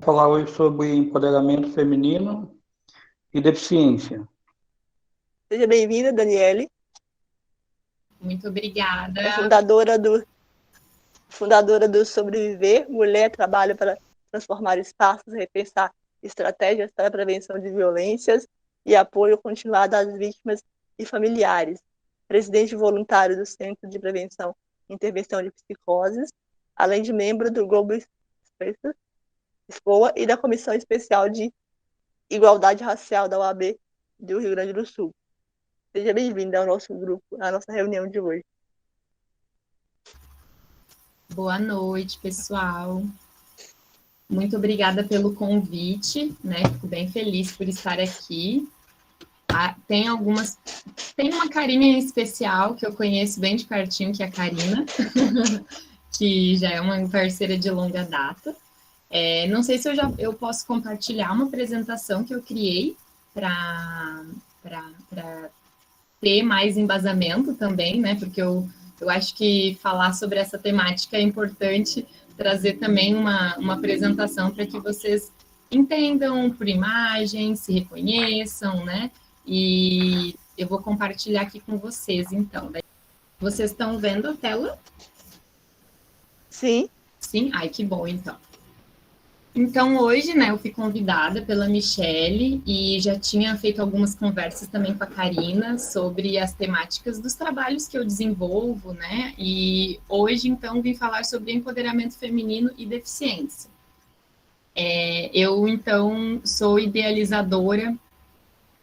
falar hoje sobre empoderamento feminino e deficiência. Seja bem-vinda, Daniele. Muito obrigada. É fundadora do Sobreviver, Mulher Trabalha para Transformar Espaços, Repensar Estratégias para a Prevenção de Violências e Apoio Continuado às Vítimas e Familiares. Presidente voluntário do Centro de Prevenção e Intervenção de Psicoses, além de membro do Global SPOA e da Comissão Especial de Igualdade Racial da OAB do Rio Grande do Sul. Seja bem-vinda ao nosso grupo, à nossa reunião de hoje. Boa noite, pessoal. Muito obrigada pelo convite, né? Fico bem feliz por estar aqui. Tem uma Karina em especial que eu conheço bem de pertinho, que é a Karina, que já é uma parceira de longa data. Não sei se eu posso compartilhar uma apresentação que eu criei para ter mais embasamento também, né? Porque eu acho que falar sobre essa temática é importante trazer também uma apresentação para que vocês entendam por imagem, se reconheçam, né? E eu vou compartilhar aqui com vocês, então. Vocês estão vendo a tela? Sim. Sim? Ai, que bom, então. Então, hoje, né, eu fui convidada pela Michele e já tinha feito algumas conversas também com a Karina sobre as temáticas dos trabalhos que eu desenvolvo, né? E hoje, então, vim falar sobre empoderamento feminino e deficiência. Eu, então, sou idealizadora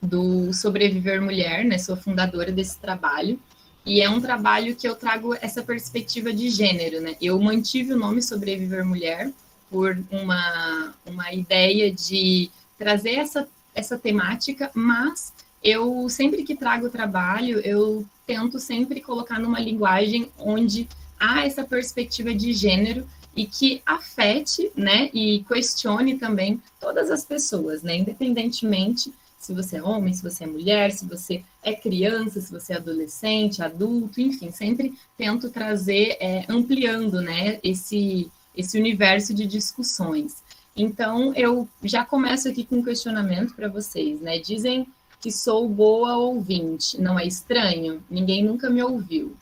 do Sobreviver Mulher, né? Sou fundadora desse trabalho. E é um trabalho que eu trago essa perspectiva de gênero, né? Eu mantive o nome Sobreviver Mulher por uma ideia de trazer essa temática, mas eu sempre que trago o trabalho, eu tento sempre colocar numa linguagem onde há essa perspectiva de gênero e que afete, né, e questione também todas as pessoas, né, independentemente se você é homem, se você é mulher, se você é criança, se você é adolescente, adulto, enfim, sempre tento trazer, ampliando, né, esse universo de discussões. Então, eu já começo aqui com um questionamento para vocês, né? Dizem que sou boa ouvinte, não é estranho? Ninguém nunca me ouviu.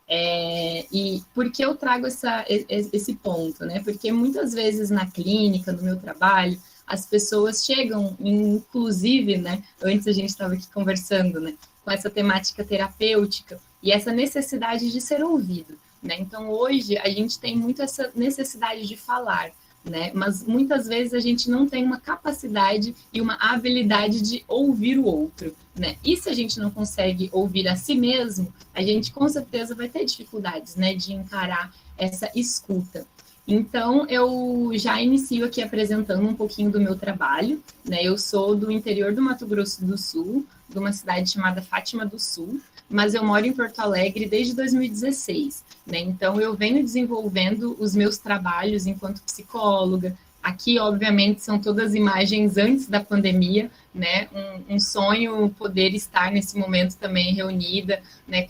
E por que eu trago esse ponto, né? Porque muitas vezes na clínica, no meu trabalho, as pessoas chegam, inclusive, né? Antes a gente estava aqui conversando, né? Com essa temática terapêutica e essa necessidade de ser ouvido. Né? Então, hoje, a gente tem muito essa necessidade de falar, né? Mas muitas vezes a gente não tem uma capacidade e uma habilidade de ouvir o outro. Né? E se a gente não consegue ouvir a si mesmo, a gente com certeza vai ter dificuldades, né, de encarar essa escuta. Então, eu já inicio aqui apresentando um pouquinho do meu trabalho. Né? Eu sou do interior do Mato Grosso do Sul, de uma cidade chamada Fátima do Sul, mas eu moro em Porto Alegre desde 2016, né? Então, eu venho desenvolvendo os meus trabalhos enquanto psicóloga. Aqui, obviamente, são todas imagens antes da pandemia, né? Um sonho poder estar nesse momento também reunida, né?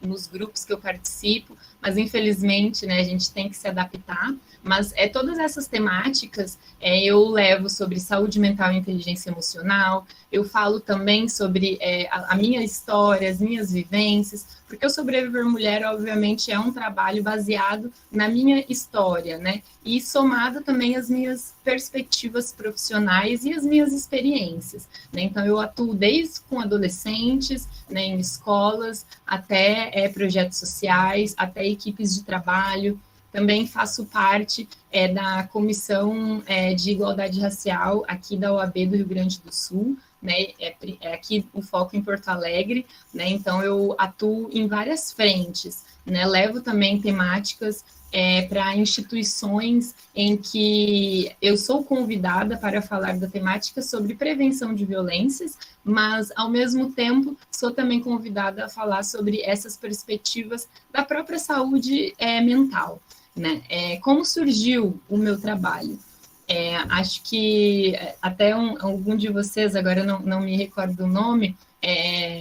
Nos grupos que eu participo, mas infelizmente, né? A gente tem que se adaptar. Mas todas essas temáticas eu levo sobre saúde mental e inteligência emocional, eu falo também sobre a minha história, as minhas vivências, porque o Sobreviver Mulher, obviamente, é um trabalho baseado na minha história, né? E somado também às minhas perspectivas profissionais e as minhas experiências, né? Então, eu atuo desde com adolescentes, né, em escolas, até projetos sociais, até equipes de trabalho. Também faço parte da Comissão de Igualdade Racial aqui da OAB do Rio Grande do Sul, né? Aqui o foco em Porto Alegre, né? Então, eu atuo em várias frentes, né? Levo também temáticas para instituições em que eu sou convidada para falar da temática sobre prevenção de violências, mas, ao mesmo tempo, sou também convidada a falar sobre essas perspectivas da própria saúde mental. Né? Como surgiu o meu trabalho? Acho que até algum de vocês, agora não me recordo do nome,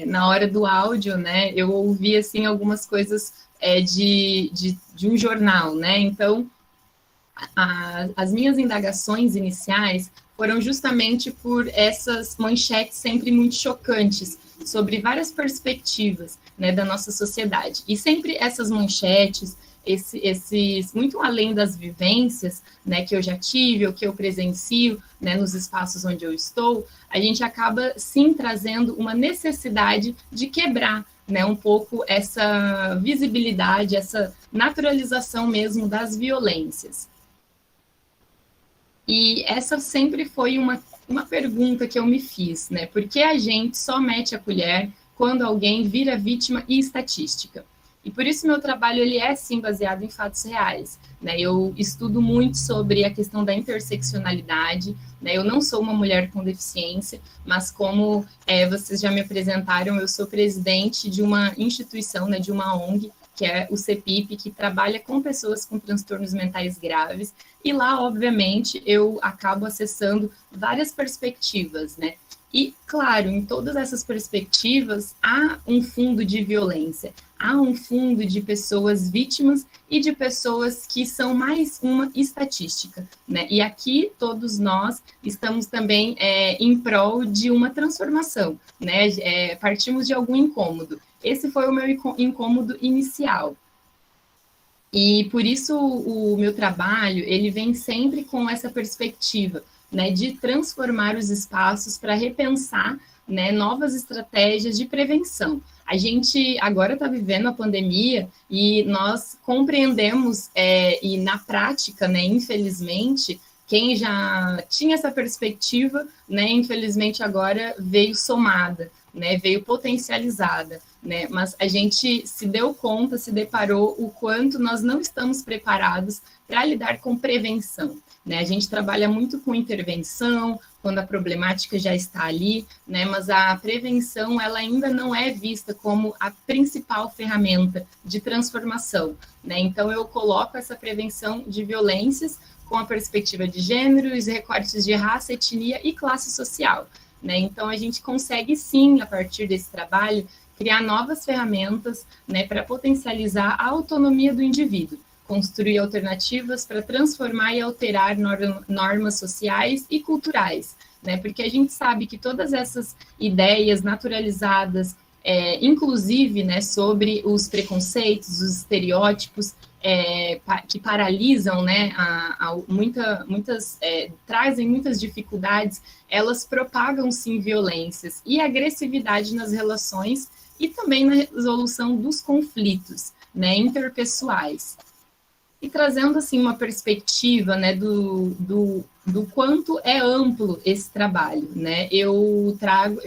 na hora do áudio, né, eu ouvi assim, algumas coisas de um jornal, né? Então, as minhas indagações iniciais foram justamente por essas manchetes sempre muito chocantes sobre várias perspectivas, né, da nossa sociedade. E sempre essas manchetes, esses muito além das vivências, né, que eu já tive ou que eu presencio, né, nos espaços onde eu estou, a gente acaba sim trazendo uma necessidade de quebrar, né, um pouco essa visibilidade, essa naturalização mesmo das violências. E essa sempre foi uma pergunta que eu me fiz, né? Por que a gente só mete a colher quando alguém vira vítima e estatística? E por isso meu trabalho ele é sim baseado em fatos reais, né? Eu estudo muito sobre a questão da interseccionalidade, né? Eu não sou uma mulher com deficiência, mas como vocês já me apresentaram, eu sou presidente de uma instituição, né? De uma ONG, que é o CEPIP, que trabalha com pessoas com transtornos mentais graves, e lá, obviamente, eu acabo acessando várias perspectivas, né? E, claro, em todas essas perspectivas, há um fundo de violência, há um fundo de pessoas vítimas e de pessoas que são mais uma estatística, né? E aqui, todos nós estamos também em prol de uma transformação, né? Partimos de algum incômodo. Esse foi o meu incômodo inicial. E por isso o meu trabalho, ele vem sempre com essa perspectiva, né, de transformar os espaços para repensar, né, novas estratégias de prevenção. A gente agora está vivendo a pandemia e nós compreendemos, e na prática, né, infelizmente, quem já tinha essa perspectiva, né, infelizmente agora veio somada, né, veio potencializada, né, mas a gente se deu conta, se deparou o quanto nós não estamos preparados para lidar com prevenção, né, a gente trabalha muito com intervenção, quando a problemática já está ali, né, mas a prevenção, ela ainda não é vista como a principal ferramenta de transformação, né, então eu coloco essa prevenção de violências com a perspectiva de gênero, os recortes de raça, etnia e classe social, né? Então, a gente consegue, sim, a partir desse trabalho, criar novas ferramentas, né, para potencializar a autonomia do indivíduo, construir alternativas para transformar e alterar normas sociais e culturais, né? Porque a gente sabe que todas essas ideias naturalizadas, inclusive, né, sobre os preconceitos, os estereótipos, que paralisam, né, trazem muitas dificuldades, elas propagam, sim, violências e agressividade nas relações e também na resolução dos conflitos, né, interpessoais. E trazendo, assim, uma perspectiva, né, do quanto é amplo esse trabalho, né, eu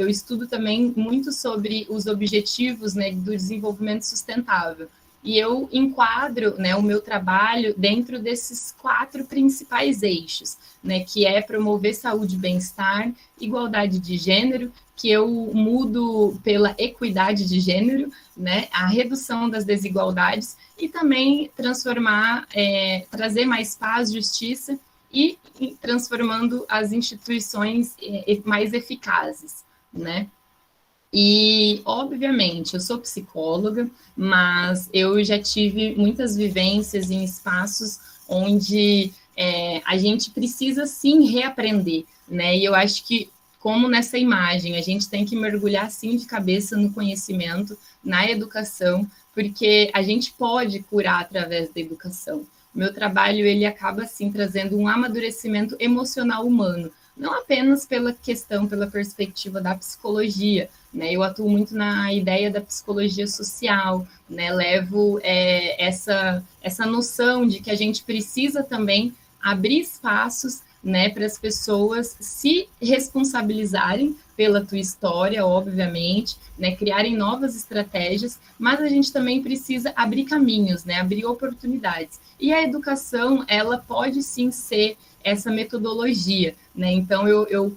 estudo também muito sobre os objetivos, né, do desenvolvimento sustentável, e eu enquadro, né, o meu trabalho dentro desses 4 principais eixos, né, que é promover saúde e bem-estar, igualdade de gênero, que eu mudo pela equidade de gênero, né, a redução das desigualdades e também trazer mais paz, justiça e transformando as instituições mais eficazes, né. E, obviamente, eu sou psicóloga, mas eu já tive muitas vivências em espaços onde a gente precisa, sim, reaprender, né? E eu acho que, como nessa imagem, a gente tem que mergulhar, sim, de cabeça no conhecimento, na educação, porque a gente pode curar através da educação. O meu trabalho, ele acaba, assim, trazendo um amadurecimento emocional humano, não apenas pela perspectiva da psicologia, né? Eu atuo muito na ideia da psicologia social, né? Levo essa noção de que a gente precisa também abrir espaços, né, para as pessoas se responsabilizarem pela tua história, obviamente, né, criarem novas estratégias, mas a gente também precisa abrir caminhos, né, abrir oportunidades. E a educação, ela pode sim ser essa metodologia, né? Então eu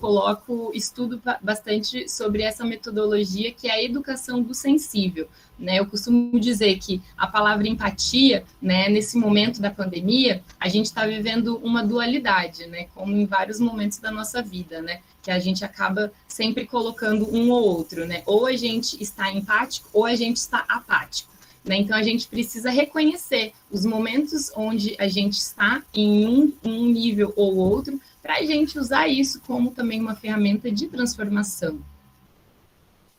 estudo bastante sobre essa metodologia que é a educação do sensível, né? Eu costumo dizer que a palavra empatia, né, nesse momento da pandemia, a gente está vivendo uma dualidade, né? Como em vários momentos da nossa vida, né? Que a gente acaba sempre colocando um ou outro, né? Ou a gente está empático ou a gente está apático. né? Então, a gente precisa reconhecer os momentos onde a gente está em um nível ou outro, para a gente usar isso como também uma ferramenta de transformação.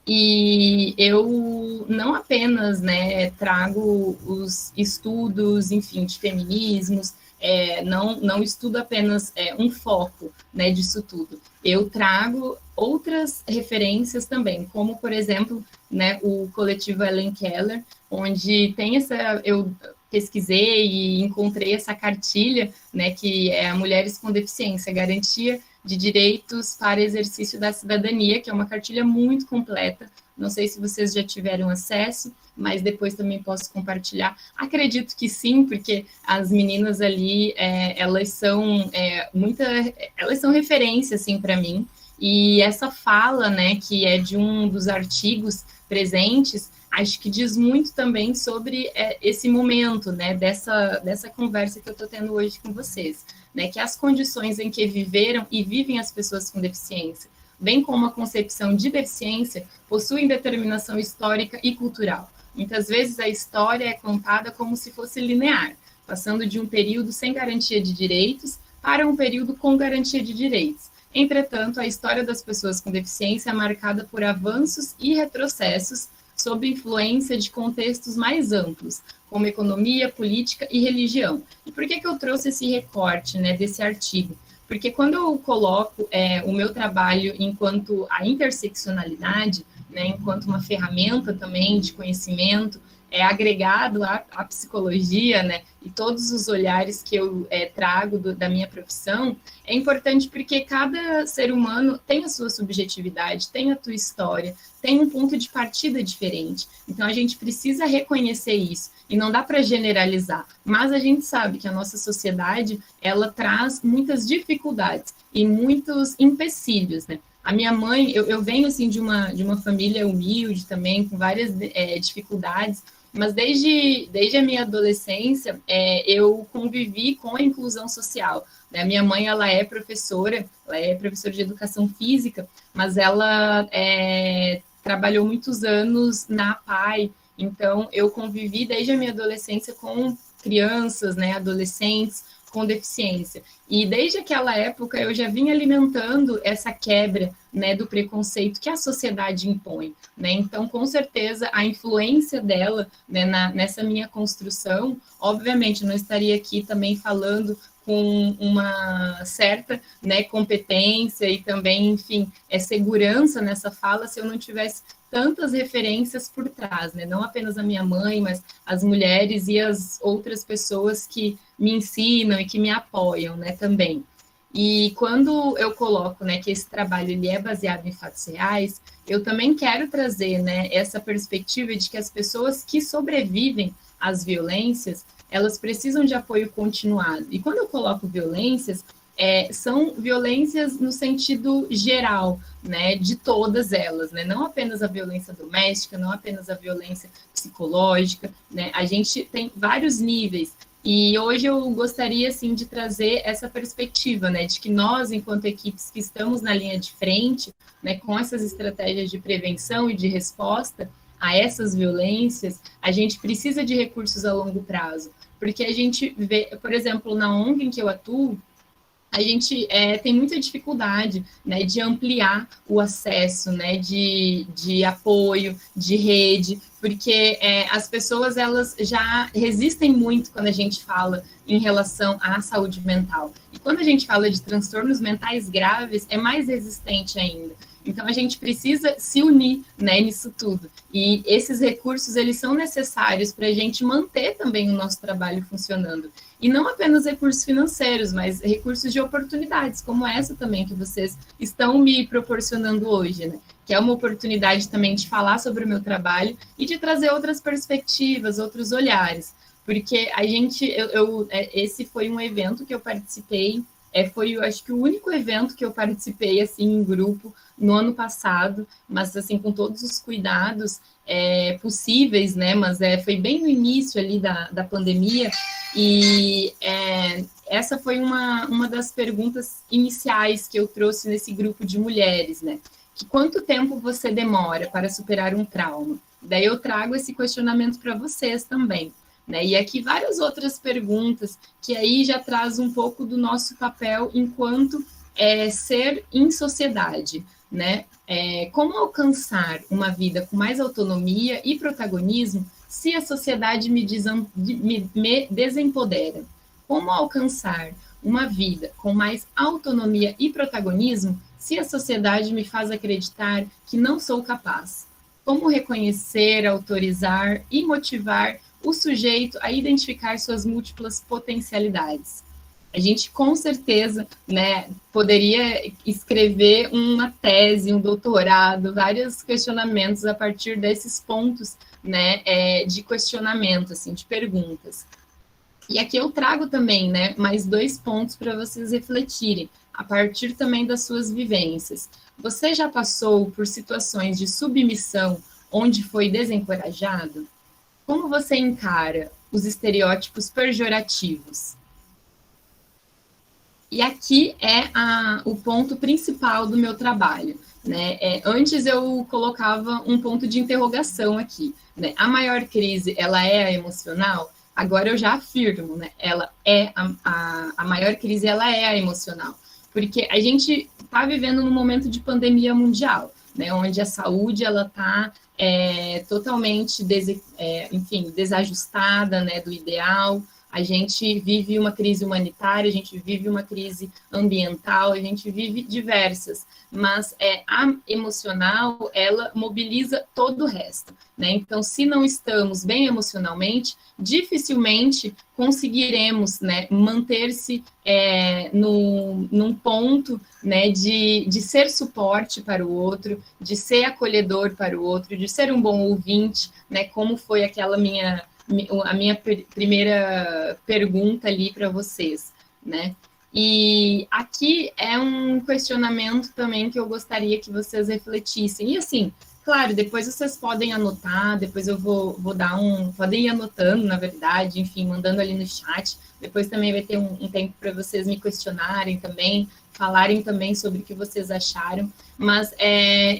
E eu não apenas, né, trago os estudos, enfim, de feminismos, não estudo apenas um foco, né, disso tudo. Eu trago outras referências também, como, por exemplo, né, o coletivo Helen Keller, onde tem eu pesquisei e encontrei essa cartilha, né, que é a Mulheres com Deficiência, Garantia de Direitos para Exercício da Cidadania, que é uma cartilha muito completa. Não sei se vocês já tiveram acesso, mas depois também posso compartilhar. Acredito que sim, porque as meninas ali, elas são referência, assim, para mim. E essa fala, né, que é de um dos artigos presentes, acho que diz muito também sobre esse momento, né, dessa conversa que eu estou tendo hoje com vocês, né, que as condições em que viveram e vivem as pessoas com deficiência, bem como a concepção de deficiência, possuem determinação histórica e cultural. Muitas vezes a história é contada como se fosse linear, passando de um período sem garantia de direitos para um período com garantia de direitos. Entretanto, a história das pessoas com deficiência é marcada por avanços e retrocessos sob influência de contextos mais amplos, como economia, política e religião. E por que eu trouxe esse recorte, né, desse artigo? Porque quando eu coloco o meu trabalho enquanto a interseccionalidade, né, enquanto uma ferramenta também de conhecimento, agregado à psicologia, né, e todos os olhares que eu trago da minha profissão, é importante porque cada ser humano tem a sua subjetividade, tem a tua história, tem um ponto de partida diferente. Então, a gente precisa reconhecer isso, e não dá para generalizar, mas a gente sabe que a nossa sociedade, ela traz muitas dificuldades e muitos empecilhos, né? A minha mãe, eu venho, assim, de uma família humilde também, com várias dificuldades, mas desde a minha adolescência, eu convivi com a inclusão social, né? A minha mãe, ela é professora de educação física, mas ela trabalhou muitos anos na APAE, então eu convivi desde a minha adolescência com crianças, né, adolescentes com deficiência. E desde aquela época eu já vinha alimentando essa quebra, né, do preconceito que a sociedade impõe, né? Então, com certeza, a influência dela, né, nessa minha construção, obviamente, não estaria aqui também falando com uma certa, né, competência e também, enfim, segurança nessa fala se eu não tivesse tantas referências por trás, né? Não apenas a minha mãe, mas as mulheres e as outras pessoas que me ensinam e que me apoiam, né, também. E quando eu coloco, né, que esse trabalho ele é baseado em fatos reais, eu também quero trazer, né, essa perspectiva de que as pessoas que sobrevivem às violências, elas precisam de apoio continuado. E quando eu coloco violências, são violências no sentido geral, né, de todas elas, né, não apenas a violência doméstica, não apenas a violência psicológica, né, a gente tem vários níveis. E hoje eu gostaria, assim, de trazer essa perspectiva, né, de que nós, enquanto equipes que estamos na linha de frente, né, com essas estratégias de prevenção e de resposta a essas violências, a gente precisa de recursos a longo prazo, porque a gente vê, por exemplo, na ONG em que eu atuo, a gente tem muita dificuldade, né, de ampliar o acesso, né, de apoio, de rede, porque as pessoas elas já resistem muito quando a gente fala em relação à saúde mental. E quando a gente fala de transtornos mentais graves, é mais resistente ainda. Então, a gente precisa se unir, né, nisso tudo. E esses recursos, eles são necessários para a gente manter também o nosso trabalho funcionando. E não apenas recursos financeiros, mas recursos de oportunidades, como essa também que vocês estão me proporcionando hoje, né? Que é uma oportunidade também de falar sobre o meu trabalho e de trazer outras perspectivas, outros olhares. Porque a gente, esse foi um evento que eu participei, foi, acho que, o único evento que eu participei, assim, em grupo, no ano passado, mas, assim, com todos os cuidados possíveis, né, mas foi bem no início ali da pandemia, e essa foi uma das perguntas iniciais que eu trouxe nesse grupo de mulheres, né, que quanto tempo você demora para superar um trauma? Daí eu trago esse questionamento para vocês também, né? E aqui várias outras perguntas que aí já traz um pouco do nosso papel enquanto ser em sociedade, né? Como alcançar uma vida com mais autonomia e protagonismo se a sociedade me desempodera? Como alcançar uma vida com mais autonomia e protagonismo se a sociedade me faz acreditar que não sou capaz? Como reconhecer, autorizar e motivar o sujeito a identificar suas múltiplas potencialidades? A gente, com certeza, né, poderia escrever uma tese, um doutorado, vários questionamentos a partir desses pontos, né, de questionamento, assim, de perguntas. E aqui eu trago também, né, mais 2 pontos para vocês refletirem, a partir também das suas vivências. Você já passou por situações de submissão onde foi desencorajado? Como você encara os estereótipos pejorativos? E aqui é o ponto principal do meu trabalho, né? Antes eu colocava um ponto de interrogação aqui, né? A maior crise, ela é a emocional? Agora eu já afirmo, né? Ela é a maior crise, ela é a emocional, porque a gente está vivendo num momento de pandemia mundial, né? Onde a saúde ela está totalmente desajustada, né? Do ideal. A gente vive uma crise humanitária, a gente vive uma crise ambiental, a gente vive diversas, mas a emocional, ela mobiliza todo o resto, né? Então, se não estamos bem emocionalmente, dificilmente conseguiremos, né, manter-se num ponto, né, de ser suporte para o outro, de ser acolhedor para o outro, de ser um bom ouvinte, né, como foi a minha primeira pergunta ali para vocês, né? E aqui é um questionamento também que eu gostaria que vocês refletissem. E assim, claro, depois vocês podem anotar, depois eu vou dar podem ir anotando, na verdade, enfim, mandando ali no chat. Depois também vai ter um tempo para vocês me questionarem também, falarem também sobre o que vocês acharam. Mas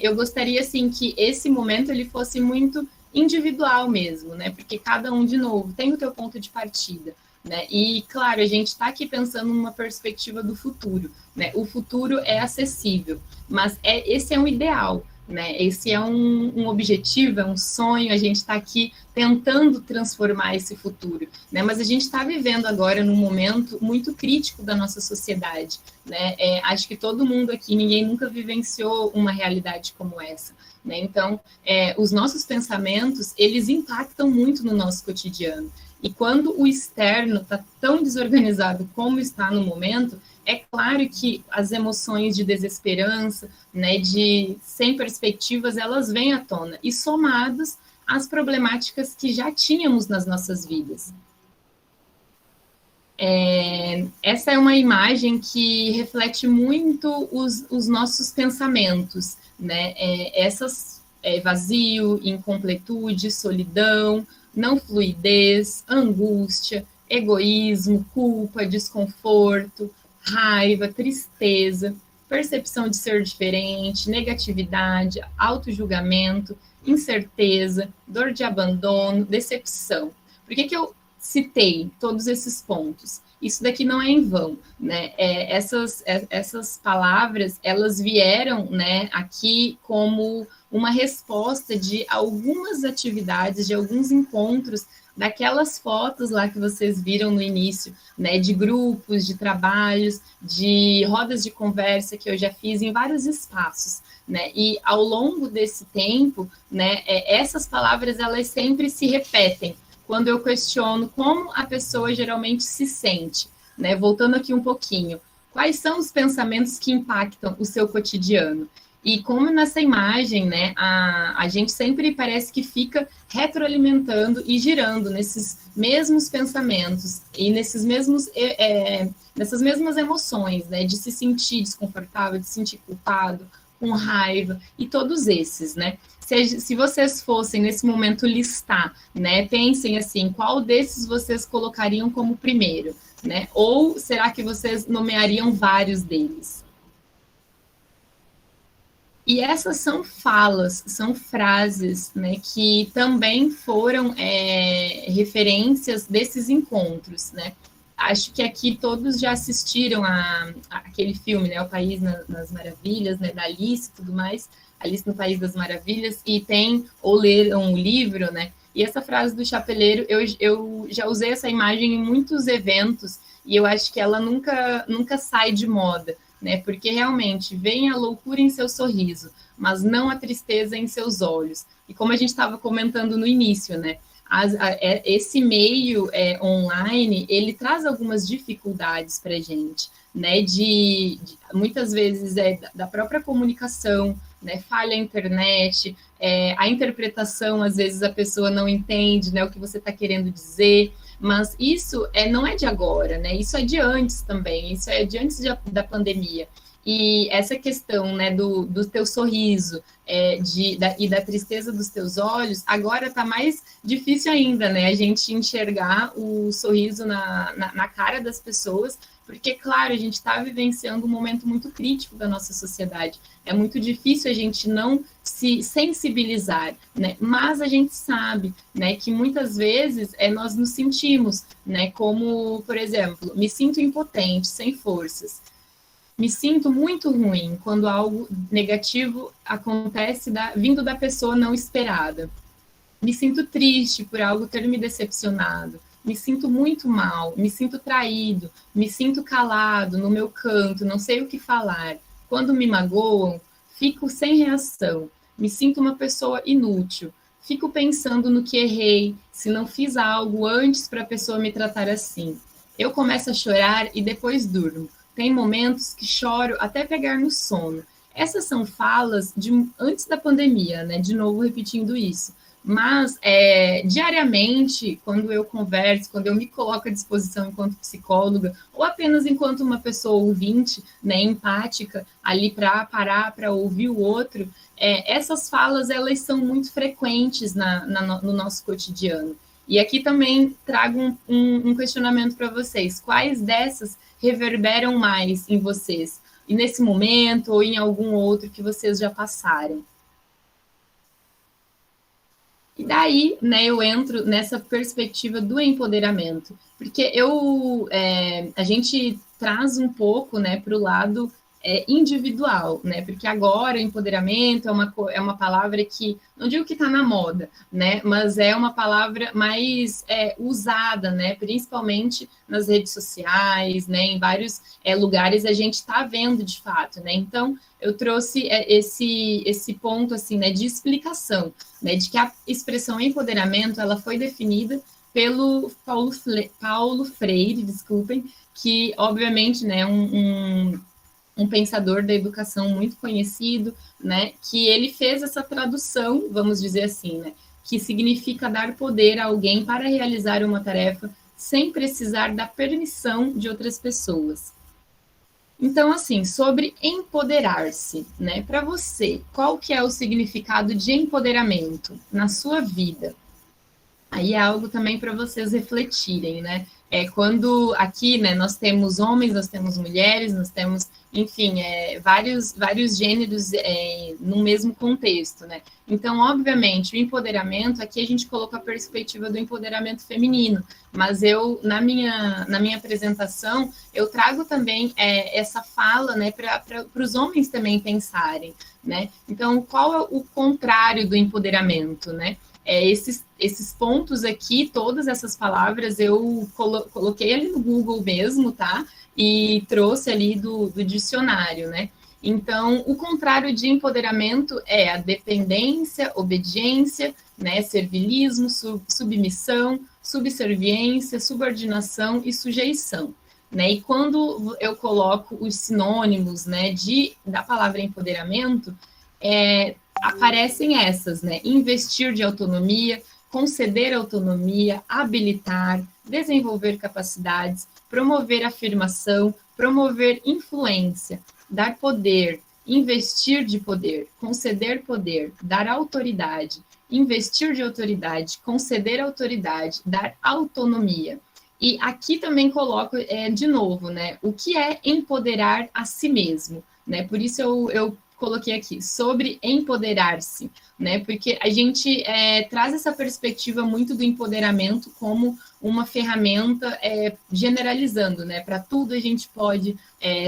eu gostaria, assim, que esse momento ele fosse muito individual mesmo, né? Porque cada um, de novo, tem o teu ponto de partida, né? E, claro, a gente está aqui pensando numa perspectiva do futuro, né? O futuro é acessível, mas esse é um ideal, né? Esse é um objetivo, é um sonho, a gente está aqui tentando transformar esse futuro, né? Mas a gente está vivendo agora num momento muito crítico da nossa sociedade, né? Acho que todo mundo aqui, ninguém nunca vivenciou uma realidade como essa, né? Então, os nossos pensamentos, eles impactam muito no nosso cotidiano. E quando o externo está tão desorganizado como está no momento, é claro que as emoções de desesperança, né, de sem perspectivas, elas vêm à tona, e somadas às problemáticas que já tínhamos nas nossas vidas. Essa é uma imagem que reflete muito os nossos pensamentos, né? Vazio, incompletude, solidão, não fluidez, angústia, egoísmo, culpa, desconforto, raiva, tristeza, percepção de ser diferente, negatividade, autojulgamento, incerteza, dor de abandono, decepção. Por que eu citei todos esses pontos? Isso daqui não é em vão, né? Essas palavras, elas vieram, né, aqui como uma resposta de algumas atividades, de alguns encontros, daquelas fotos lá que vocês viram no início, né, de grupos, de trabalhos, de rodas de conversa que eu já fiz em vários espaços, né? E ao longo desse tempo, né, essas palavras, elas sempre se repetem quando eu questiono como a pessoa geralmente se sente, né? Voltando aqui um pouquinho, quais são os pensamentos que impactam o seu cotidiano? E como nessa imagem, né, a gente sempre parece que fica retroalimentando e girando nesses mesmos pensamentos e nessas mesmas emoções, né, de se sentir desconfortável, de se sentir culpado, com raiva, e todos esses, né? Se vocês fossem, nesse momento, listar, né, pensem assim, qual desses vocês colocariam como primeiro, né? Ou será que vocês nomeariam vários deles? E essas são falas, são frases, né, que também foram referências desses encontros, né? Acho que aqui todos já assistiram aquele filme, né, O País nas Maravilhas, né, da Alice e tudo mais, Alice no País das Maravilhas, e tem, ou leram um livro, né? E essa frase do chapeleiro, eu já usei essa imagem em muitos eventos, e eu acho que ela nunca sai de moda, né? Porque realmente vem a loucura em seu sorriso, mas não a tristeza em seus olhos. E como a gente estava comentando no início, né? Esse meio online, ele traz algumas dificuldades para a gente, né? Muitas vezes da própria comunicação, né? Falha a internet, a interpretação, às vezes a pessoa não entende, né, o que você está querendo dizer. Mas isso não é de agora, né? Isso é de antes também, isso é de antes da pandemia. E essa questão, né, do teu sorriso e da tristeza dos teus olhos, agora está mais difícil ainda, né? A gente enxergar o sorriso na cara das pessoas, porque, claro, a gente está vivenciando um momento muito crítico da nossa sociedade. É muito difícil a gente não se sensibilizar, né? Mas a gente sabe, né, que muitas vezes nós nos sentimos, né, como, por exemplo, me sinto impotente, sem forças. Me sinto muito ruim quando algo negativo acontece vindo da pessoa não esperada. Me sinto triste por algo ter me decepcionado. Me sinto muito mal, me sinto traído, me sinto calado no meu canto, não sei o que falar. Quando me magoam, fico sem reação. Me sinto uma pessoa inútil. Fico pensando no que errei, se não fiz algo antes para a pessoa me tratar assim. Eu começo a chorar e depois durmo. Tem momentos que choro até pegar no sono. Essas são falas de antes da pandemia, né? De novo repetindo isso. Mas, diariamente, quando eu converso, quando eu me coloco à disposição enquanto psicóloga, ou apenas enquanto uma pessoa ouvinte, né, empática, ali para parar, para ouvir o outro, essas falas, elas são muito frequentes no nosso cotidiano. E aqui também trago um questionamento para vocês. Quais dessas reverberam mais em vocês? E nesse momento, ou em algum outro que vocês já passaram? E daí, né, eu entro nessa perspectiva do empoderamento, porque a gente traz um pouco, né, para o lado individual, né, porque agora o empoderamento é uma palavra que, não digo que está na moda, né, mas é uma palavra mais usada, né, principalmente nas redes sociais, né, em vários lugares a gente está vendo de fato, né, então eu trouxe esse ponto, assim, né, de explicação, né, de que a expressão empoderamento, ela foi definida pelo Paulo Freire, desculpem, que, obviamente, né, um pensador da educação muito conhecido, né, que ele fez essa tradução, vamos dizer assim, né, que significa dar poder a alguém para realizar uma tarefa sem precisar da permissão de outras pessoas. Então, assim, sobre empoderar-se, né, para você, qual que é o significado de empoderamento na sua vida? Aí é algo também para vocês refletirem, né? Quando aqui, né, nós temos homens, nós temos mulheres, nós temos, enfim, vários gêneros no mesmo contexto, né? Então, obviamente, o empoderamento, aqui a gente colocou a perspectiva do empoderamento feminino, mas na minha apresentação, eu trago também essa fala, né, para os homens também pensarem, né? Então, qual é o contrário do empoderamento, né? Esses pontos aqui, todas essas palavras, eu coloquei ali no Google mesmo, tá? E trouxe ali do dicionário, né? Então, o contrário de empoderamento é a dependência, obediência, né? Servilismo, submissão, subserviência, subordinação e sujeição, né? E quando eu coloco os sinônimos, né, da palavra empoderamento, aparecem essas, né? Investir de autonomia, conceder autonomia, habilitar, desenvolver capacidades, promover afirmação, promover influência, dar poder, investir de poder, conceder poder, dar autoridade, investir de autoridade, conceder autoridade, dar autonomia. E aqui também coloco, de novo, né? O que é empoderar a si mesmo, né? Por isso eu coloquei aqui, sobre empoderar-se, né? Porque a gente traz essa perspectiva muito do empoderamento como uma ferramenta generalizando, né? Para tudo a gente pode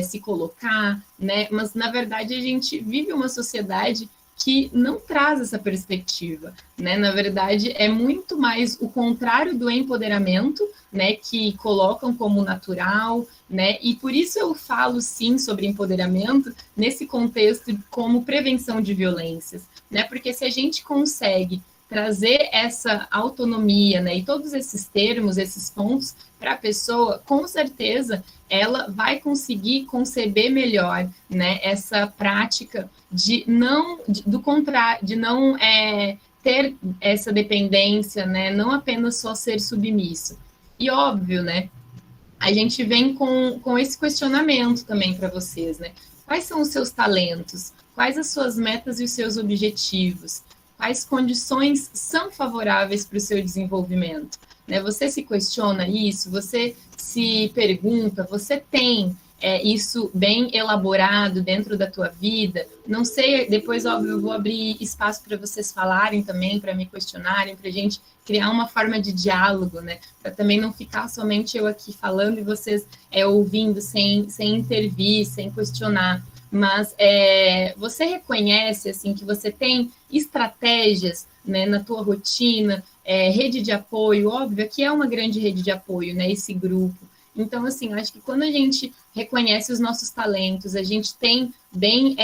se colocar, né? Mas, na verdade, a gente vive uma sociedade que não traz essa perspectiva, né? Na verdade, é muito mais o contrário do empoderamento, né? Que colocam como natural, né? E por isso eu falo, sim, sobre empoderamento nesse contexto como prevenção de violências, né? Porque se a gente consegue trazer essa autonomia, né? E todos esses termos, esses pontos para a pessoa, com certeza ela vai conseguir conceber melhor, né? Essa prática de não ter essa dependência, né? Não apenas só ser submisso. E óbvio, né? A gente vem com esse questionamento também para vocês, né? Quais são os seus talentos? Quais as suas metas e os seus objetivos? Quais condições são favoráveis para o seu desenvolvimento? Né? Você se questiona isso? Você se pergunta? Você tem isso bem elaborado dentro da tua vida? Não sei, depois, óbvio, eu vou abrir espaço para vocês falarem também, para me questionarem, para a gente criar uma forma de diálogo, né? Para também não ficar somente eu aqui falando e vocês ouvindo sem intervir, sem questionar. Mas você reconhece assim que você tem estratégias, né, na tua rotina, rede de apoio, óbvio que é uma grande rede de apoio, né, esse grupo. Então, assim, acho que quando a gente reconhece os nossos talentos, a gente tem bem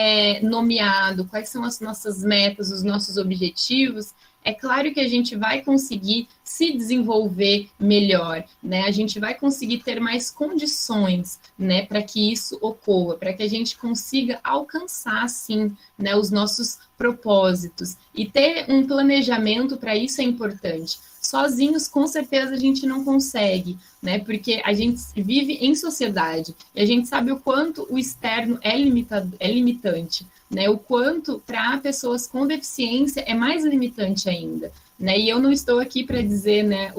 nomeado quais são as nossas metas, os nossos objetivos, é claro que a gente vai conseguir se desenvolver melhor, né? A gente vai conseguir ter mais condições, né, para que isso ocorra, para que a gente consiga alcançar, sim, né, os nossos propósitos. E ter um planejamento para isso é importante. Sozinhos, com certeza, a gente não consegue, né? Porque a gente vive em sociedade e a gente sabe o quanto o externo é limitante, né? O quanto para pessoas com deficiência é mais limitante ainda, né? E eu não estou aqui para dizer, né,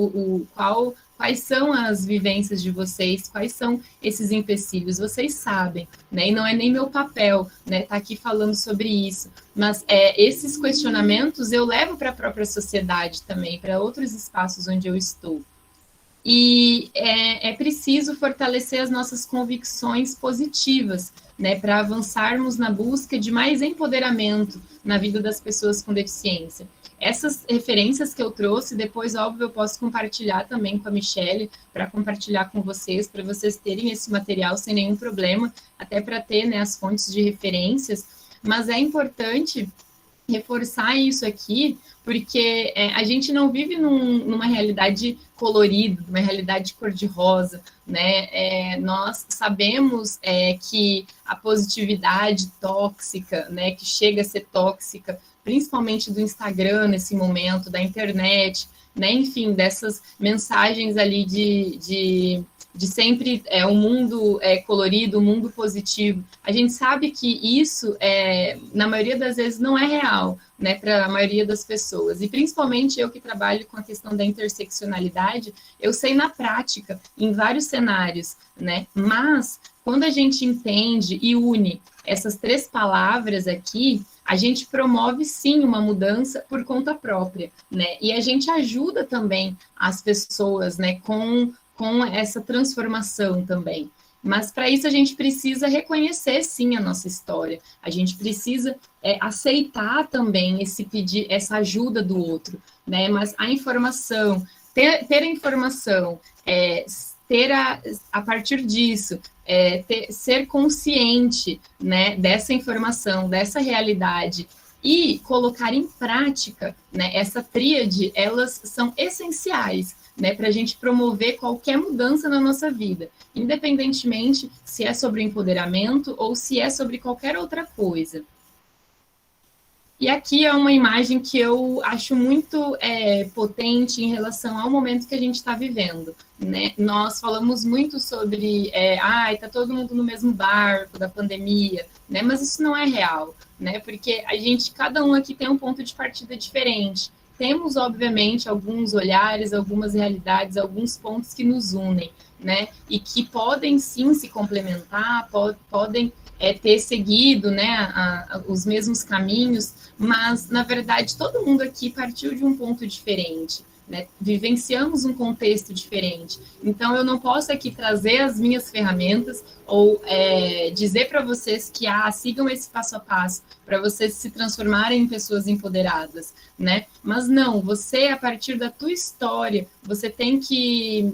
quais são as vivências de vocês, quais são esses empecilhos, vocês sabem, né? E não é nem meu papel, né, tá aqui falando sobre isso, mas esses questionamentos eu levo para a própria sociedade também, para outros espaços onde eu estou. E é preciso fortalecer as nossas convicções positivas, né, para avançarmos na busca de mais empoderamento na vida das pessoas com deficiência. Essas referências que eu trouxe, depois, óbvio, eu posso compartilhar também com a Michelle, para compartilhar com vocês, para vocês terem esse material sem nenhum problema, até para ter, né, as fontes de referências, mas é importante reforçar isso aqui, porque a gente não vive numa realidade colorida, numa realidade cor-de-rosa, né? Nós sabemos que a positividade tóxica, né, que chega a ser tóxica, principalmente do Instagram nesse momento, da internet, né? Enfim, dessas mensagens ali de sempre o mundo colorido, o mundo positivo. A gente sabe que isso, na maioria das vezes, não é real, né, para a maioria das pessoas. E principalmente eu que trabalho com a questão da interseccionalidade, eu sei na prática, em vários cenários, né? Mas quando a gente entende e une essas três palavras aqui, a gente promove, sim, uma mudança por conta própria, né? E a gente ajuda também as pessoas, né, com essa transformação também. Mas para isso a gente precisa reconhecer, sim, a nossa história. A gente precisa aceitar também essa ajuda do outro, né? Mas a informação, ter a informação, a partir disso, ser consciente, né, dessa informação, dessa realidade, e colocar em prática, né, essa tríade, elas são essenciais, né, para a gente promover qualquer mudança na nossa vida, independentemente se é sobre empoderamento ou se é sobre qualquer outra coisa. E aqui é uma imagem que eu acho muito potente em relação ao momento que a gente está vivendo, né? Nós falamos muito sobre, tá todo mundo no mesmo barco da pandemia, né? Mas isso não é real, né? Porque cada um aqui tem um ponto de partida diferente. Temos, obviamente, alguns olhares, algumas realidades, alguns pontos que nos unem, né? E que podem, sim, se complementar, podem ter seguido, né, os mesmos caminhos, mas, na verdade, todo mundo aqui partiu de um ponto diferente, né? Vivenciamos um contexto diferente. Então, eu não posso aqui trazer as minhas ferramentas ou dizer para vocês que sigam esse passo a passo para vocês se transformarem em pessoas empoderadas, né? Mas não, você, a partir da tua história, você tem que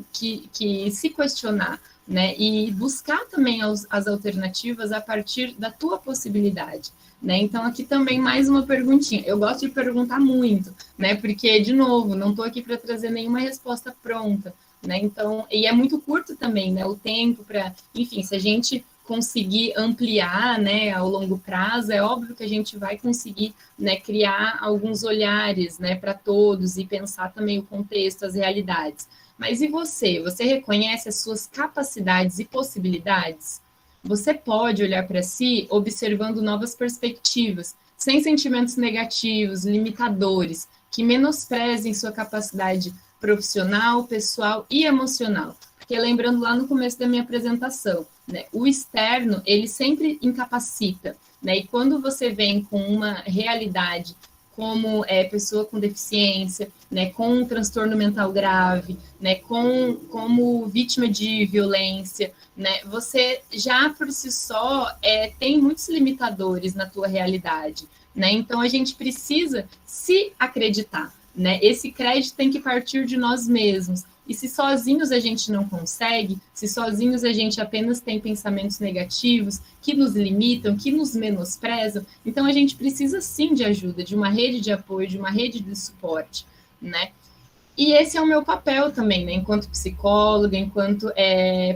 se questionar, né? E buscar também as alternativas a partir da tua possibilidade. Né? Então, aqui também mais uma perguntinha. Eu gosto de perguntar muito, né? Porque, de novo, não estou aqui para trazer nenhuma resposta pronta, né? Então, e é muito curto também, né? O tempo para, enfim, se a gente conseguir ampliar, né, ao longo prazo, é óbvio que a gente vai conseguir, né, criar alguns olhares, né, para todos e pensar também o contexto, as realidades. Mas e você? Você reconhece as suas capacidades e possibilidades? Você pode olhar para si observando novas perspectivas, sem sentimentos negativos, limitadores, que menosprezem sua capacidade profissional, pessoal e emocional. Porque lembrando lá no começo da minha apresentação, né, o externo, ele sempre incapacita, né, e quando você vem com uma realidade como pessoa com deficiência, né, com um transtorno mental grave, né, como vítima de violência, né, você já por si só tem muitos limitadores na tua realidade, né, então a gente precisa se acreditar, né, esse crédito tem que partir de nós mesmos, e se sozinhos a gente não consegue, se sozinhos a gente apenas tem pensamentos negativos que nos limitam, que nos menosprezam, então a gente precisa sim de ajuda, de uma rede de apoio, de uma rede de suporte, né? E esse é o meu papel também, né? Enquanto psicóloga, enquanto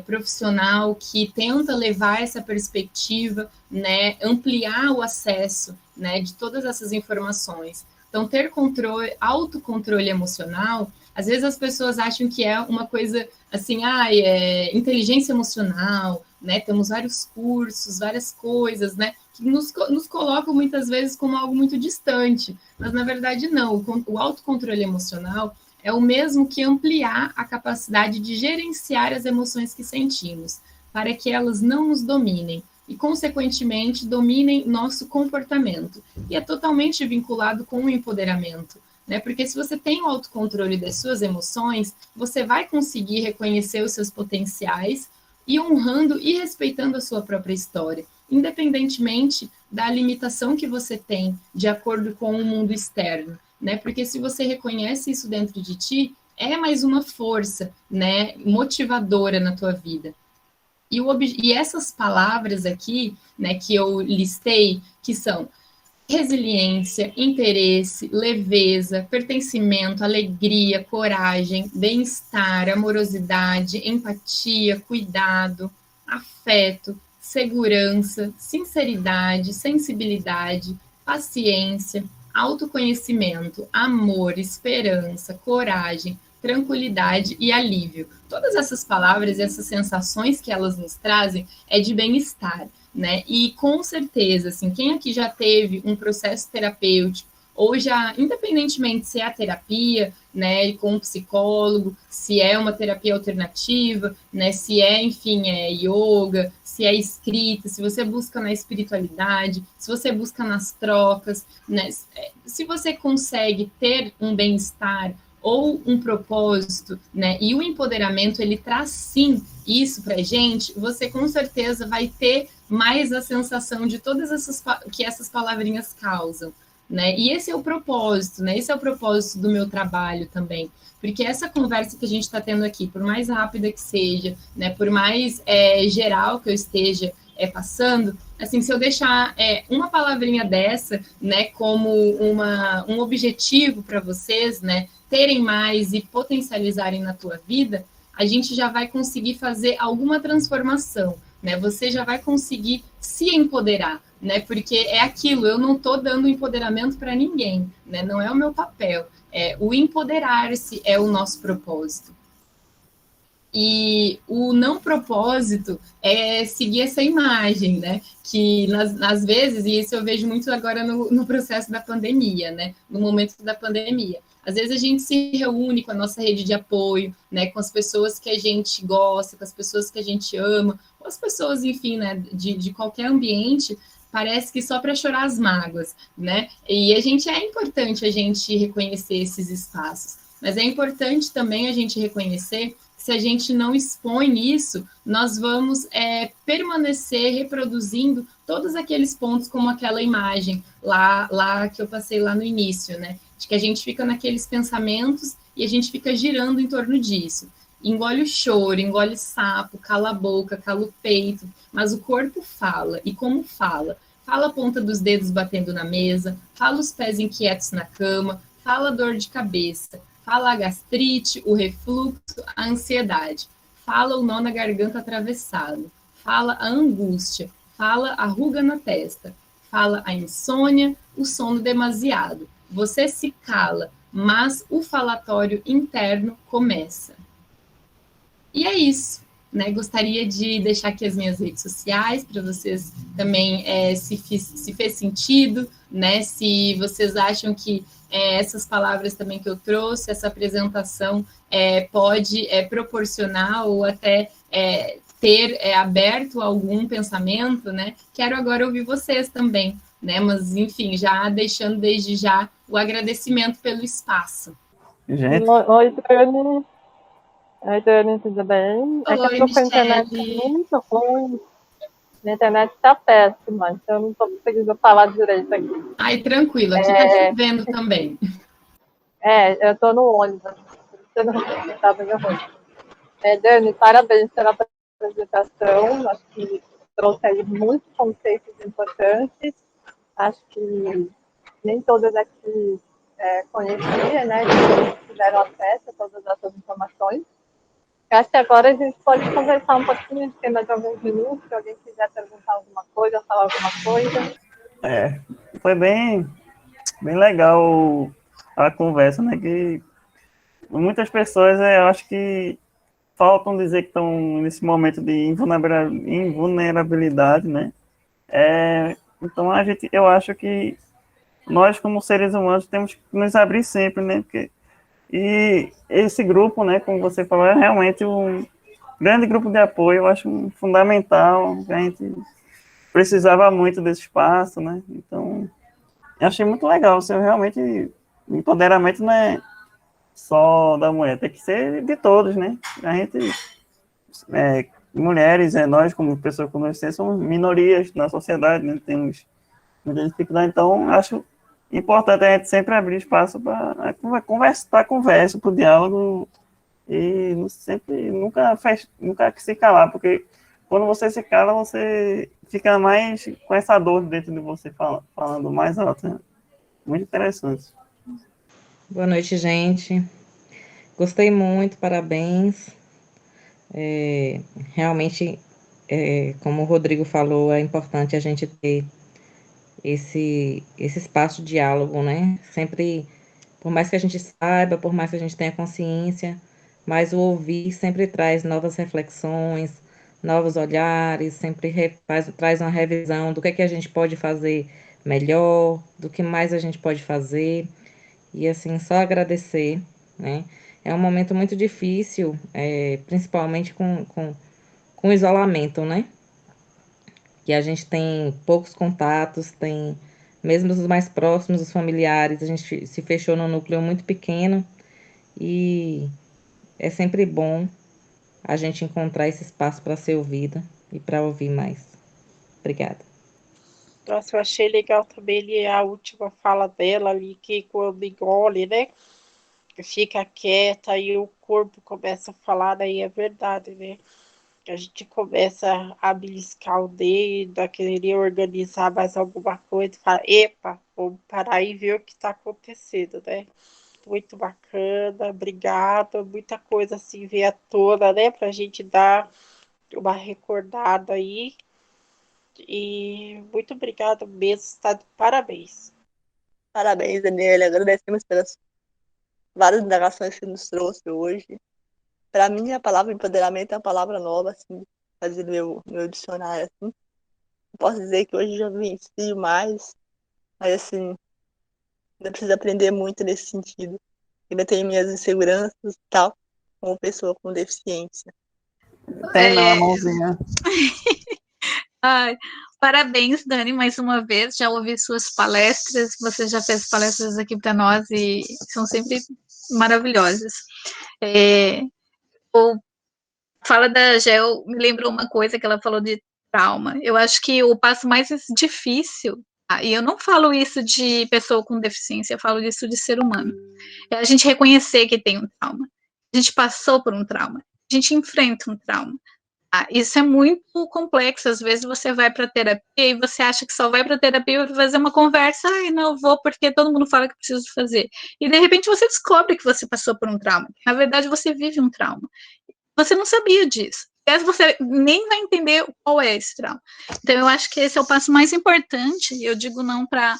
profissional que tenta levar essa perspectiva, né? Ampliar o acesso, né? De todas essas informações. Então, ter controle, autocontrole emocional, às vezes as pessoas acham que é uma coisa assim, inteligência emocional, né? Temos vários cursos, várias coisas, né? Que nos colocam muitas vezes como algo muito distante, mas na verdade não. O autocontrole emocional é o mesmo que ampliar a capacidade de gerenciar as emoções que sentimos, para que elas não nos dominem e, consequentemente, dominem nosso comportamento. E é totalmente vinculado com o empoderamento, né? Porque se você tem o autocontrole das suas emoções, você vai conseguir reconhecer os seus potenciais e honrando e respeitando a sua própria história, independentemente da limitação que você tem de acordo com o mundo externo, né? Porque se você reconhece isso dentro de ti, é mais uma força, né, motivadora na tua vida. E essas palavras aqui, né, que eu listei, que são resiliência, interesse, leveza, pertencimento, alegria, coragem, bem-estar, amorosidade, empatia, cuidado, afeto, segurança, sinceridade, sensibilidade, paciência, autoconhecimento, amor, esperança, coragem, tranquilidade e alívio. Todas essas palavras e essas sensações que elas nos trazem é de bem-estar, né? E com certeza, assim, quem aqui já teve um processo terapêutico ou já, independentemente se é a terapia, né, com um psicólogo, se é uma terapia alternativa, né, se é, enfim, yoga, se é escrita, se você busca na espiritualidade, se você busca nas trocas, né, se você consegue ter um bem-estar ou um propósito, né, e o empoderamento, ele traz sim isso pra gente, você com certeza vai ter mais a sensação de todas essas palavrinhas causam, né? E esse é o propósito, né? Esse é o propósito do meu trabalho também, porque essa conversa que a gente está tendo aqui, por mais rápida que seja, né? Por mais geral que eu esteja passando, assim, se eu deixar uma palavrinha dessa, né? Como um objetivo para vocês, né? Terem mais e potencializarem na tua vida, a gente já vai conseguir fazer alguma transformação, né? Você já vai conseguir se empoderar, né? Porque é aquilo, eu não estou dando empoderamento para ninguém, né? Não é o meu papel. O empoderar-se é o nosso propósito. E o não propósito é seguir essa imagem, né? Que às vezes, e isso eu vejo muito agora no processo da pandemia, né? No momento da pandemia. Às vezes a gente se reúne com a nossa rede de apoio, né? Com as pessoas que a gente gosta, com as pessoas que a gente ama, com as pessoas, enfim, né? De qualquer ambiente, parece que só para chorar as mágoas, né? E é importante a gente reconhecer esses espaços, mas é importante também a gente reconhecer se a gente não expõe isso, nós vamos permanecer reproduzindo todos aqueles pontos, como aquela imagem lá que eu passei lá no início, né? De que a gente fica naqueles pensamentos e a gente fica girando em torno disso. Engole o choro, engole o sapo, cala a boca, cala o peito, mas o corpo fala. E como fala? Fala a ponta dos dedos batendo na mesa, fala os pés inquietos na cama, fala a dor de cabeça, fala a gastrite, o refluxo, a ansiedade. Fala o nó na garganta atravessado. Fala a angústia. Fala a ruga na testa. Fala a insônia, o sono demasiado. Você se cala, mas o falatório interno começa. E é isso, né? Gostaria de deixar aqui as minhas redes sociais para vocês também, se fez sentido, né? Se vocês acham que essas palavras também que eu trouxe, essa apresentação pode proporcionar ou até ter aberto algum pensamento, né? Quero agora ouvir vocês também, né? Mas, enfim, já deixando desde já o agradecimento pelo espaço. Gente. Oi, Dani. Oi, Dani, tudo bem? É que Oi, eu tô com a internet muito ruim. Minha internet tá péssima, então eu não tô conseguindo falar direito aqui. Ai, tranquilo, aqui tá chovendo também. Eu tô no ônibus. Você não tá meio ruim. Dani, parabéns pela apresentação. Acho que trouxe aí muitos conceitos importantes. Acho que nem todas aqui conheciam, né? Que tiveram acesso a todas essas informações. Acho que agora a gente pode conversar um pouquinho, tem mais alguns minutos, se alguém quiser perguntar alguma coisa, falar alguma coisa. Foi bem legal a conversa, né? Que muitas pessoas, eu acho que faltam dizer que estão nesse momento de invulnerabilidade, né? Então, eu acho que nós, como seres humanos, temos que nos abrir sempre, né? E esse grupo, né, como você falou, é realmente um grande grupo de apoio, eu acho fundamental, a gente precisava muito desse espaço, né? Então, eu achei muito legal, realmente, o empoderamento não é só da mulher, tem que ser de todos, né? A gente, mulheres, nós como pessoas com deficiência, somos minorias na sociedade, né? Temos muita dificuldade, então acho importante a gente sempre abrir espaço para conversa, para o diálogo, e nunca se calar, porque quando você se cala, você fica mais com essa dor dentro de você falando mais alto, né? Muito interessante. Boa noite, gente. Gostei muito, parabéns. Realmente, como o Rodrigo falou, é importante a gente ter esse espaço de diálogo, né? Sempre, por mais que a gente saiba, por mais que a gente tenha consciência, mas o ouvir sempre traz novas reflexões, novos olhares, sempre traz uma revisão do que a gente pode fazer melhor, do que mais a gente pode fazer, e assim, só agradecer, né? É um momento muito difícil, principalmente com o isolamento, né? Que a gente tem poucos contatos, mesmo os mais próximos, os familiares, a gente se fechou num núcleo muito pequeno, e é sempre bom a gente encontrar esse espaço para ser ouvida e para ouvir mais. Obrigada. Nossa, eu achei legal também ali a última fala dela ali, que quando engole, né? Fica quieta e o corpo começa a falar, daí é verdade, né? A gente começa a beliscar o dedo, a querer organizar mais alguma coisa, fala, epa, vamos parar e ver o que está acontecendo, né? Muito bacana, obrigada, muita coisa assim veio à tona, né? Pra gente dar uma recordada aí. E muito obrigada mesmo, está de parabéns. Parabéns, Daniela. Agradecemos pelas várias indagações que nos trouxe hoje. Para mim, a palavra empoderamento é uma palavra nova, assim, fazer meu dicionário, assim. Eu posso dizer que hoje eu já vivencio mais, mas, assim, ainda preciso aprender muito nesse sentido. Ainda tenho minhas inseguranças e tal, como pessoa com deficiência. Tem não, a mãozinha. Ai, parabéns, Dani, mais uma vez. Já ouvi suas palestras, você já fez palestras aqui para nós e são sempre maravilhosas. Fala da Gel, me lembrou uma coisa que ela falou de trauma. Eu acho que o passo mais difícil, e eu não falo isso de pessoa com deficiência, eu falo disso de ser humano, é a gente reconhecer que tem um trauma. A gente passou por um trauma, a gente enfrenta um trauma. Isso é muito complexo. Às vezes você vai para terapia e você acha que só vai para terapia para fazer uma conversa, não vou porque todo mundo fala que preciso fazer. E de repente você descobre que você passou por um trauma. Na verdade, você vive um trauma. Você não sabia disso. Aliás, você nem vai entender qual é esse trauma. Então, eu acho que esse é o passo mais importante. Eu digo não para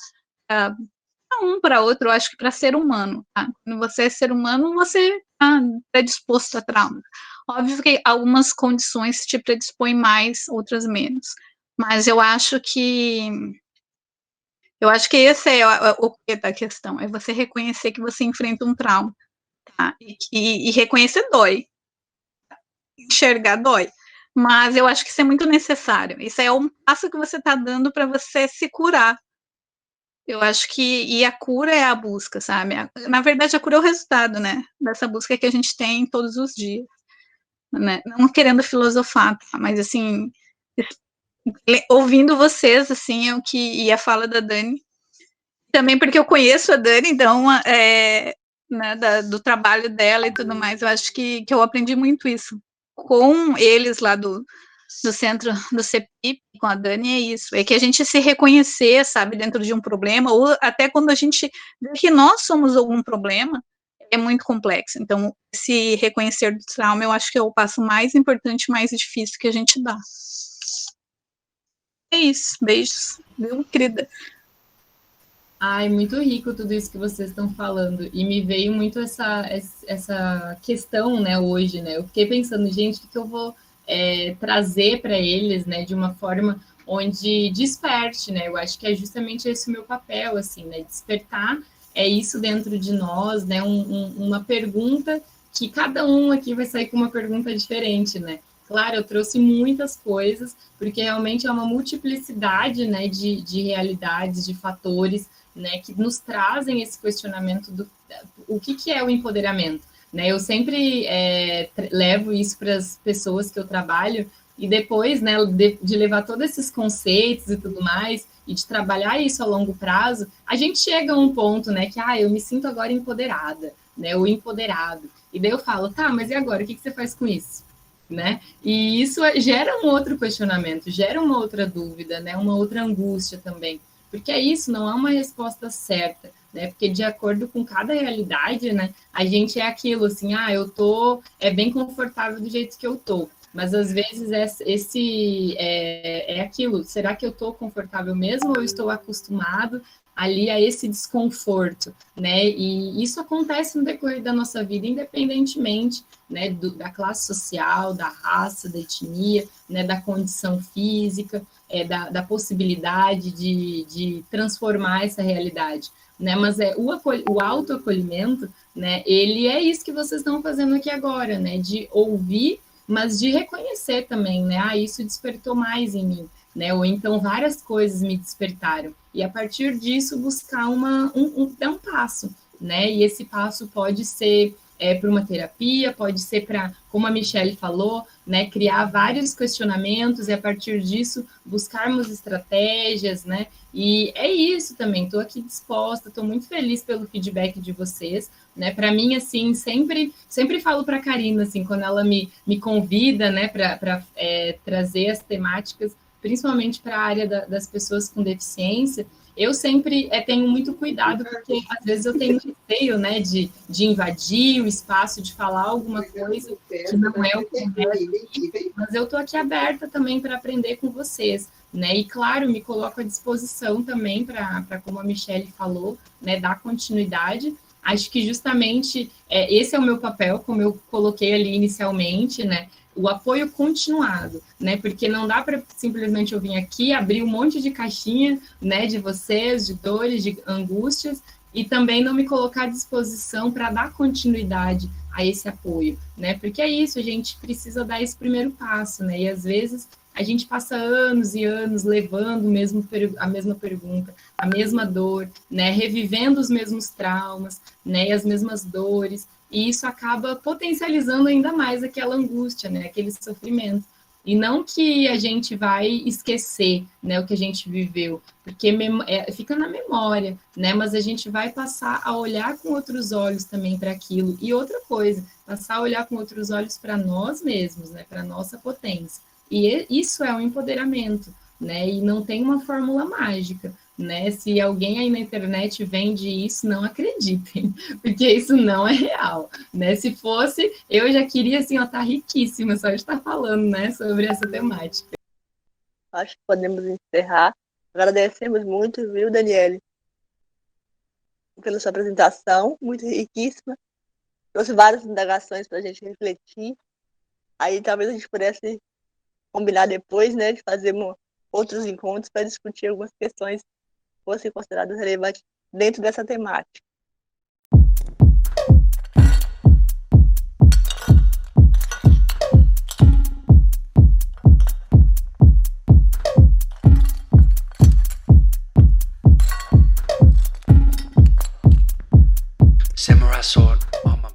um, para outro, eu acho que para ser humano. Tá? Quando você é ser humano, você está predisposto a trauma. Óbvio que algumas condições te predispõem mais, outras menos. Mas eu acho que esse é o que da questão, é você reconhecer que você enfrenta um trauma. Tá? E reconhecer dói. Enxergar dói. Mas eu acho que isso é muito necessário. Isso é um passo que você está dando para você se curar. Eu acho que, e a cura é a busca, sabe? Na verdade, a cura é o resultado, né? Dessa busca que a gente tem todos os dias. Né? Não querendo filosofar, tá? Mas, assim, ouvindo vocês, assim, e a fala da Dani, também porque eu conheço a Dani, então, né, do trabalho dela e tudo mais, eu acho que eu aprendi muito isso. Com eles lá do centro do CEPIP, com a Dani, é isso, é que a gente se reconhecer, sabe, dentro de um problema, ou até quando a gente vê que nós somos algum problema, é muito complexo. Então, se reconhecer do trauma, eu acho que é o passo mais importante, mais difícil que a gente dá. É isso, beijos, viu, querida? Ai, muito rico tudo isso que vocês estão falando, e me veio muito essa questão, né, hoje, né, eu fiquei pensando, gente, o que eu vou trazer para eles, né, de uma forma onde desperte, né, eu acho que é justamente esse o meu papel, assim, né, despertar isso dentro de nós, né, uma pergunta que cada um aqui vai sair com uma pergunta diferente, né. Claro, eu trouxe muitas coisas, porque realmente é uma multiplicidade, né, de realidades, de fatores, né, que nos trazem esse questionamento do o que é o empoderamento, né? Eu sempre levo isso para as pessoas que eu trabalho, e depois, né, de levar todos esses conceitos e tudo mais, e de trabalhar isso a longo prazo, a gente chega a um ponto, né, que eu me sinto agora empoderada, né, ou empoderado. E daí eu falo, tá, mas e agora? O que você faz com isso? Né? E isso gera um outro questionamento, gera uma outra dúvida, né? Uma outra angústia também, porque é isso, não há uma resposta certa, né? Porque de acordo com cada realidade, né? A gente é aquilo, assim, eu tô bem confortável do jeito que eu tô, mas às vezes é aquilo, será que eu tô confortável mesmo ou eu estou acostumado ali a esse desconforto, né? E isso acontece no decorrer da nossa vida, independentemente, né, da classe social, da raça, da etnia, né, da condição física, da possibilidade de transformar essa realidade, né? Mas o autoacolhimento, né? Ele é isso que vocês estão fazendo aqui agora, né? De ouvir, mas de reconhecer também, né? Isso despertou mais em mim, né? Ou então várias coisas me despertaram. E a partir disso buscar dar um passo, né? E esse passo pode ser para uma terapia, pode ser para, como a Michelle falou, né, criar vários questionamentos e a partir disso buscarmos estratégias, né? E é isso também, estou aqui disposta, estou muito feliz pelo feedback de vocês, né? Para mim, assim, sempre falo para a Karina, assim, quando ela me convida, né, para trazer as temáticas, principalmente para a área das pessoas com deficiência, eu sempre tenho muito cuidado, porque às vezes eu tenho receio, né, de invadir o espaço, de falar alguma coisa que não é o correto, mas eu estou aqui aberta também para aprender com vocês, né, e claro, me coloco à disposição também para como a Michelle falou, né, dar continuidade, acho que justamente esse é o meu papel, como eu coloquei ali inicialmente, né? O apoio continuado, né? Porque não dá para simplesmente eu vir aqui, abrir um monte de caixinha, né? De vocês, de dores, de angústias, e também não me colocar à disposição para dar continuidade a esse apoio, né? Porque é isso, a gente precisa dar esse primeiro passo, né? E às vezes a gente passa anos e anos levando a mesma pergunta, a mesma dor, né? Revivendo os mesmos traumas, né? E as mesmas dores, e isso acaba potencializando ainda mais aquela angústia, né? Aquele sofrimento. E não que a gente vai esquecer, né, o que a gente viveu, porque fica na memória, né? Mas a gente vai passar a olhar com outros olhos também para aquilo. E outra coisa, passar a olhar com outros olhos para nós mesmos, né? Para a nossa potência. E isso é um empoderamento, né? E não tem uma fórmula mágica, né? Se alguém aí na internet vende isso, não acreditem, porque isso não é real, né? Se fosse, eu já queria, assim, ó, tá riquíssima só de estar falando, né, sobre essa temática. Acho que podemos encerrar. Agradecemos muito, viu, Daniele, pela sua apresentação, muito riquíssima. Trouxe várias indagações para a gente refletir. Aí talvez a gente pudesse combinar depois, né, de fazer outros encontros para discutir algumas questões que fossem consideradas relevantes dentro dessa temática. Samurai sword.